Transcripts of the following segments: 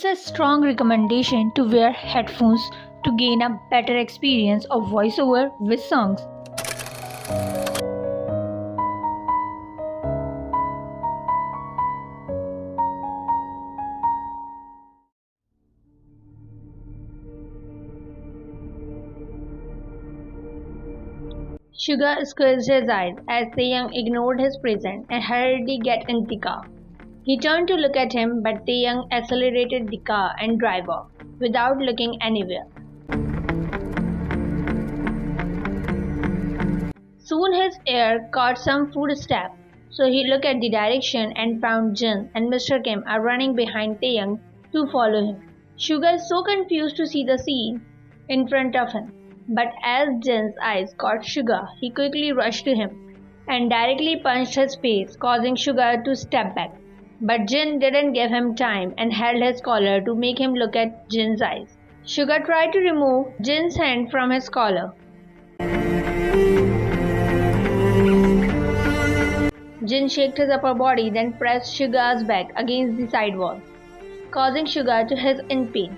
a strong recommendation to wear headphones to gain a better experience of voiceover with songs. Suga squeezed his eyes as Taehyung ignored his presence and hurriedly get in the car. He turned to look at him, but Taehyung accelerated the car and drove off, without looking anywhere. Soon his ear caught some footsteps, so he looked at the direction and found Jinff and Mr. Kim are running behind Taehyung to follow him. Suga is so confused to see the scene in front of him, but as Jinff's eyes caught Suga, he quickly rushed to him and directly punched his face, causing Suga to step back. But Jinff didn't give him time and held his collar to make him look at Jinff's eyes. Suga tried to remove Jinff's hand from his collar. Jinff shook his upper body, then pressed Suga's back against the side wall, causing Suga to hiss in pain.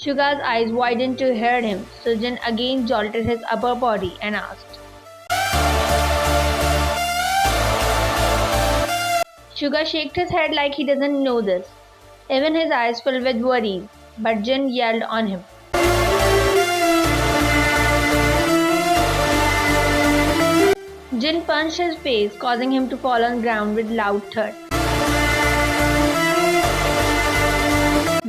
Suga's eyes widened to hear him, so Jinff again jolted his upper body and asked. Suga shook his head like he doesn't know this. Even his eyes filled with worries, but Jinff yelled on him. Jinff punched his face, causing him to fall on the ground with loud thud.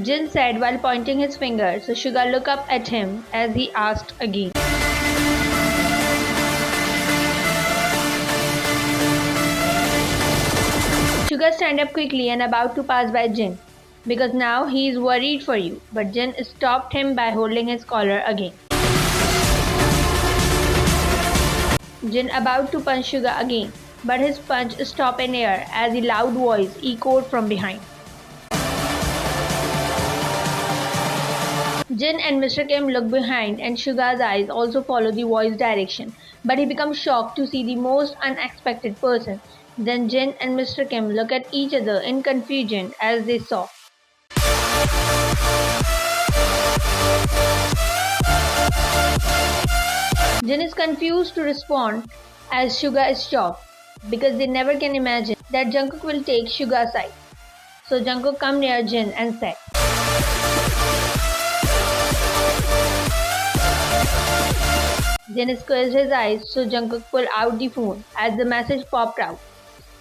Jinff said while pointing his finger, so Suga looked up at him as he asked again. Suga stand up quickly and about to pass by Jinff, because now he is worried for you, but Jinff stopped him by holding his collar again. Jinff about to punch Suga again, but his punch stopped in air as a loud voice echoed from behind. Jinff and Mr. Kim look behind and Suga's eyes also follow the voice direction, but he becomes shocked to see the most unexpected person. Then Jinff and Mr. Kim look at each other in confusion as they saw. Jinff is confused to respond as Suga is shocked, because they never can imagine that Jungkook will take Suga's side. So Jungkook come near Jinff and said, Jinff squeezed his eyes, so Jungkook pulled out the phone as the message popped out.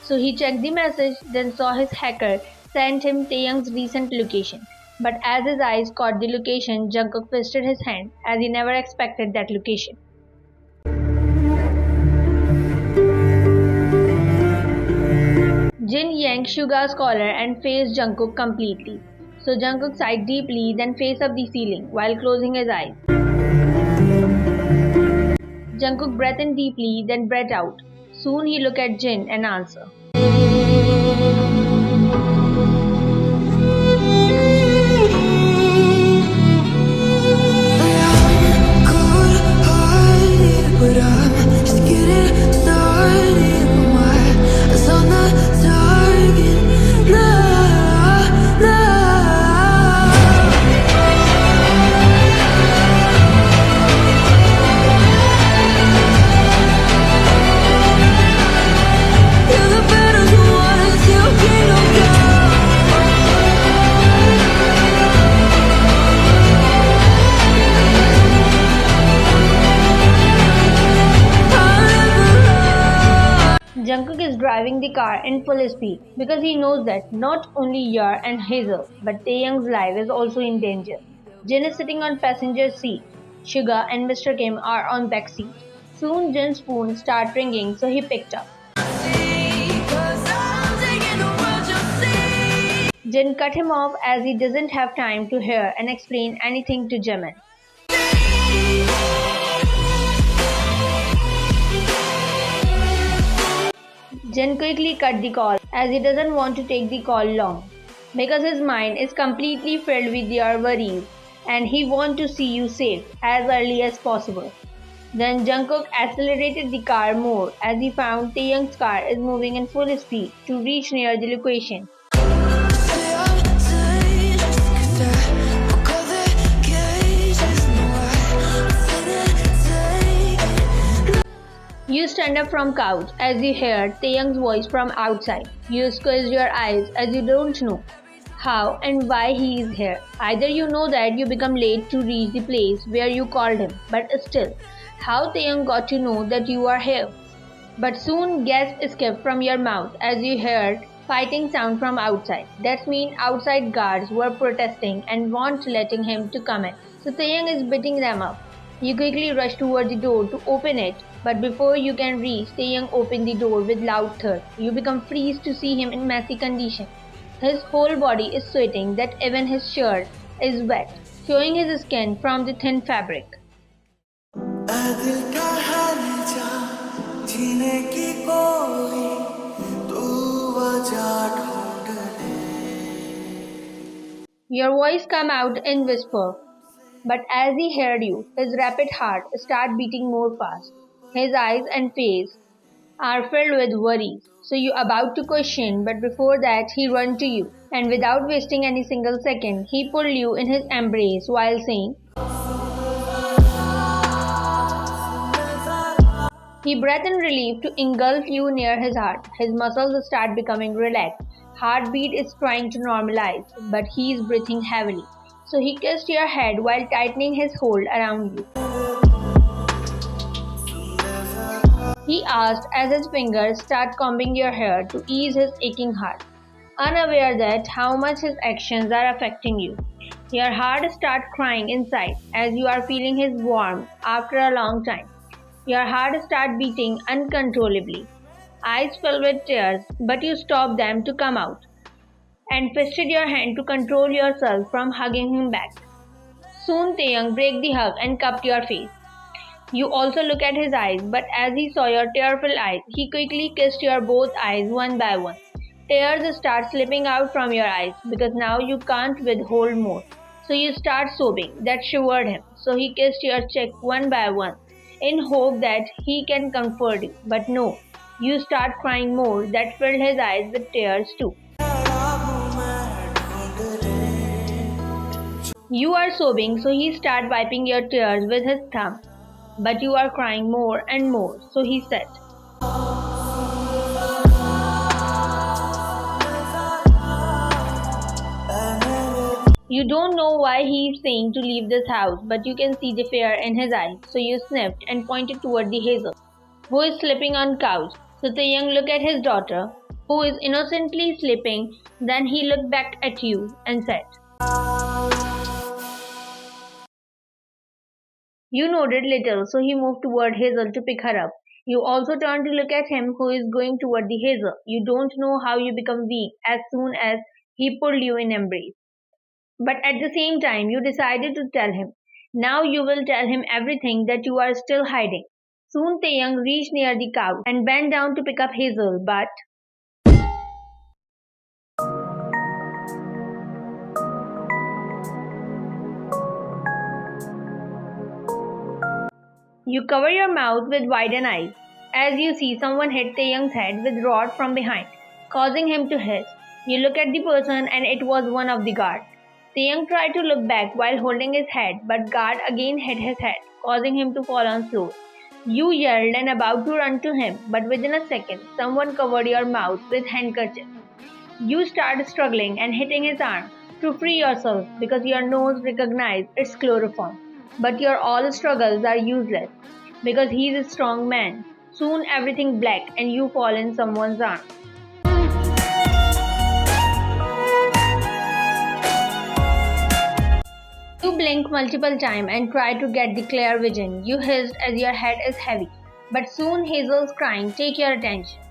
So he checked the message, then saw his hacker sent him Taehyung's recent location. But as his eyes caught the location, Jungkook twisted his hand as he never expected that location. Jinff yanked Suga's collar and faced Jungkook completely. So Jungkook sighed deeply, then faced up the ceiling while closing his eyes. Jungkook breathed in deeply, then breathed out. Soon he looked at Jinff and answered. Jungkook is driving the car in full speed because he knows that not only Yer and Hazel but Taehyung's life is also in danger. Jin is sitting on passenger seat. Suga and Mr. Kim are on back seat. Soon Jin's phone started ringing, so he picked up. Jin cut him off as he doesn't have time to hear and explain anything to Jimin. Jin quickly cut the call as he doesn't want to take the call long because his mind is completely filled with your worries and he wants to see you safe as early as possible. Then Jungkook accelerated the car more as he found Taehyung's car is moving in full speed to reach near the location. You stand up from couch as you hear Taehyung's voice from outside. You squeeze your eyes as you don't know how and why he is here. Either you know that you become late to reach the place where you called him, but still, how Taehyung got to know that you are here. But soon gasp escaped from your mouth as you heard fighting sound from outside. That means outside guards were protesting and weren't letting him to come in. So Taehyung is beating them up. You quickly rush toward the door to open it, but before you can reach, Taehyung opened the door with loud thud. You become freezed to see him in messy condition. His whole body is sweating that even his shirt is wet, showing his skin from the thin fabric. Your voice come out in whisper, but as he heard you, his rapid heart start beating more fast. His eyes and face are filled with worries. So you about to question, but before that he run to you, and without wasting any single second, he pulled you in his embrace while saying, he breathed in relief to engulf you near his heart. His muscles start becoming relaxed. Heartbeat is trying to normalize, but he is breathing heavily. So he kissed your head while tightening his hold around you. He asked as his fingers start combing your hair to ease his aching heart, unaware that how much his actions are affecting you. Your heart starts crying inside as you are feeling his warmth after a long time. Your heart starts beating uncontrollably. Eyes fill with tears, but you stop them to come out and twisted your hand to control yourself from hugging him back. Soon Taehyung broke the hug and cupped your face. You also look at his eyes, but as he saw your tearful eyes, he quickly kissed your both eyes one by one. Tears start slipping out from your eyes because now you can't withhold more. So you start sobbing. That shivered him. So he kissed your cheek one by one in hope that he can comfort you. But no, you start crying more. That filled his eyes with tears too. You are sobbing, so he started wiping your tears with his thumb. But you are crying more and more, so he said, you don't know why he is saying to leave this house, but you can see the fear in his eyes, so you sniffed and pointed toward the Hazel, who is sleeping on couch. So Taehyung looked at his daughter, who is innocently sleeping. Then he looked back at you and said, you nodded little, so he moved toward Hazel to pick her up. You also turned to look at him who is going toward the Hazel. You don't know how you become weak as soon as he pulled you in embrace. But at the same time, you decided to tell him. Now you will tell him everything that you are still hiding. Soon Taehyung reached near the couch and bent down to pick up Hazel, but you cover your mouth with widened eyes as you see someone hit Taehyung's head with rod from behind, causing him to hiss. You look at the person and it was one of the guards. Taehyung tried to look back while holding his head, but guard again hit his head, causing him to fall on floor. You yelled and about to run to him, but within a second, someone covered your mouth with handkerchief. You started struggling and hitting his arm to free yourself because your nose recognized its chloroform. But your all struggles are useless because he is a strong man. Soon everything black and you fall in someone's arms. You blink multiple times and try to get the clear vision. You hissed as your head is heavy. But soon Hazel's crying take your attention.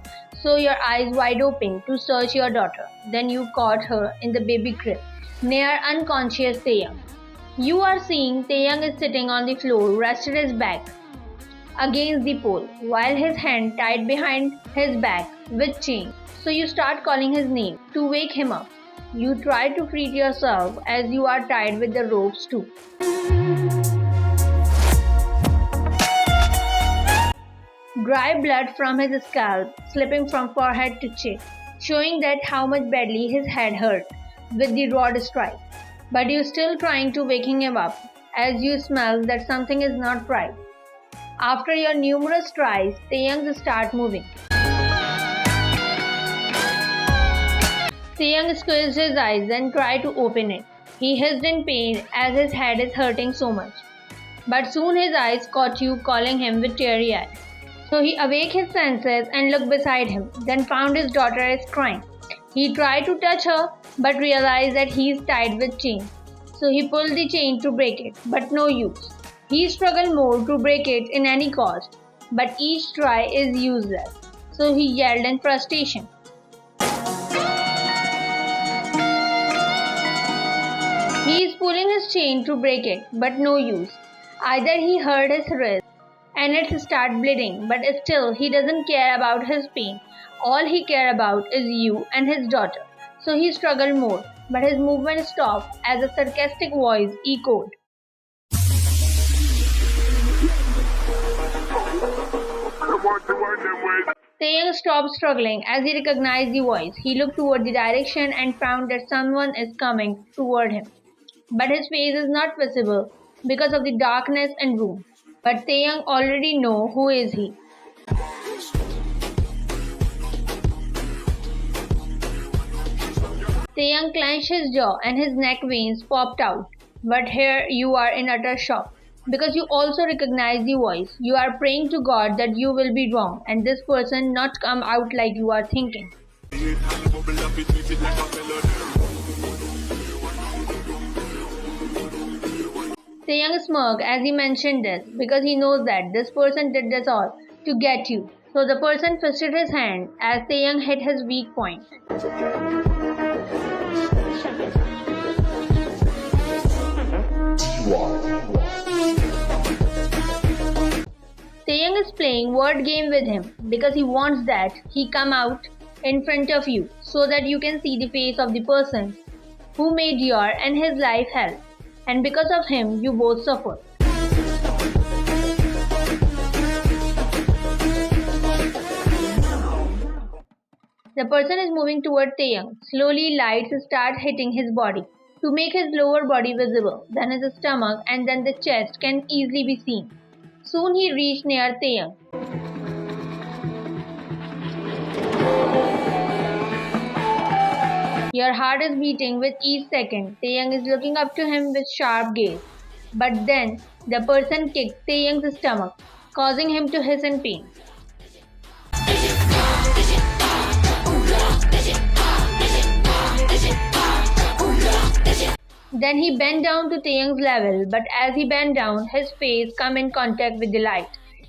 So your eyes wide open to search your daughter. Then you caught her in the baby crib near unconscious Taehyung. You are seeing Taehyung is sitting on the floor, rested his back against the pole, while his hand tied behind his back with chain. So you start calling his name to wake him up. You try to free yourself as you are tied with the ropes too. Dry blood from his scalp slipping from forehead to chin, showing that how much badly his head hurt with the rod strike. But you're still trying to waking him up as you smell that something is not right. After your numerous tries, Taehyung start moving. Taehyung squeezed his eyes and tried to open it. He hissed in pain as his head is hurting so much. But soon his eyes caught you calling him with teary eyes. So he awake his senses and looked beside him, then found his daughter is crying. He tried to touch her, but realized that he is tied with chains. So he pulled the chain to break it, but no use. He struggled more to break it in any cost, but each try is useless. So he yelled in frustration. He is pulling his chain to break it, but no use. Either he hurt his wrist and it starts bleeding, but still he doesn't care about his pain. All he cares about is you and his daughter. So he struggled more, but his movement stopped as a sarcastic voice echoed. Taehyung stopped struggling as he recognized the voice. He looked toward the direction and found that someone is coming toward him. But his face is not visible because of the darkness and room. But Taehyung already know who is he. Taehyung clenched his jaw and his neck veins popped out. But here you are in utter shock. Because you also recognize the voice. You are praying to God that you will be wrong and this person not come out like you are thinking. Taehyung smirked as he mentioned this because he knows that this person did this all to get you. So the person fisted his hand as Taehyung hit his weak point. Taehyung is playing word game with him because he wants that he come out in front of you so that you can see the face of the person who made your and his life hell. And because of him, you both suffer. The person is moving toward Taehyung. Slowly, lights start hitting his body to make his lower body visible. Then his stomach and then the chest can easily be seen. Soon he reached near Taehyung. Your heart is beating with each second. Taehyung is looking up to him with sharp gaze. But then, the person kicked Taehyung's stomach, causing him to hiss in pain. Then he bent down to Taehyung's level, but as he bent down, his face came in contact with the light,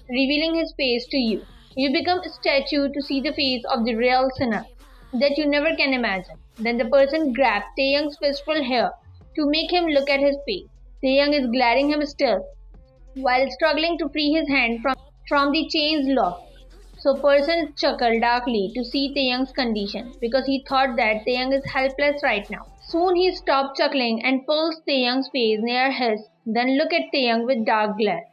revealing his face to you. You become a statue to see the face of the real sinner that you never can imagine. Then the person grabbed Taehyung's fistful hair to make him look at his face. Taehyung is glaring him still, while struggling to free his hand from the chain's lock. So person chuckled darkly to see Taehyung's condition because he thought that Taehyung is helpless right now. Soon he stopped chuckling and pulls Taehyung's face near his, then looked at Taehyung with dark glare.